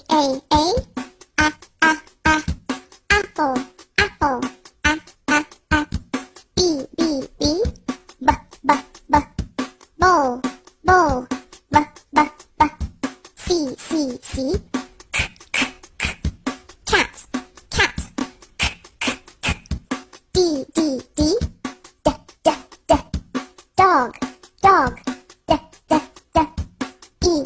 apple, apple, b, bowl, bowl, c, cat, cat, d, dog, dog, e,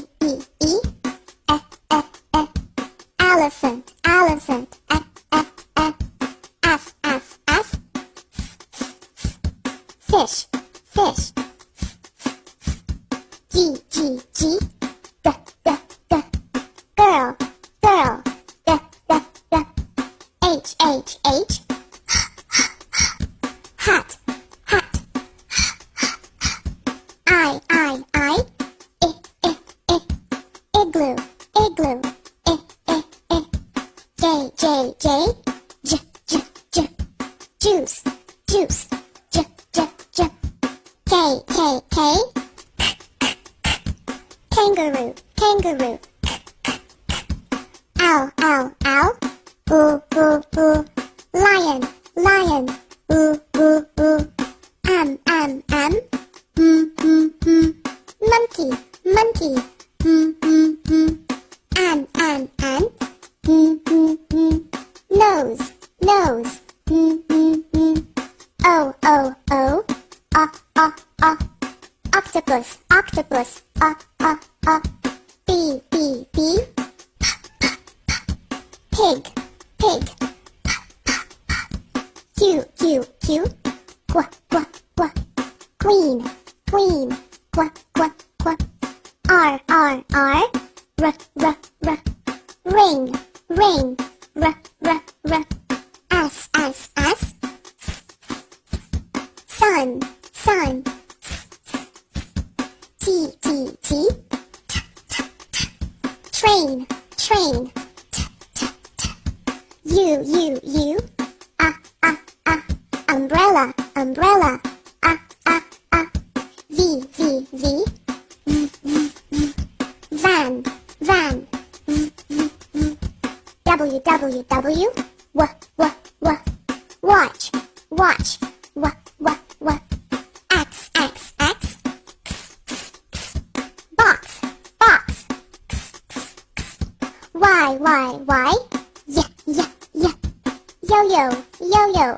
elephant, elephant, f, fish, fish, g, girl, girl, h, hat, hat, I, igloo, igloo, J, juice, juice, K, kangaroo, kangaroo, L, lion, lion, M, monkey, monkey, N, nose, nose, O, octopus, octopus, B, pig, pig, Q, queen, queen, R, ring, ring, S, sun, sun, T, train, train, U, umbrella, umbrella, V, van, van, W, watch, watch, X, box, box, Y, yo-yo, yo-yo,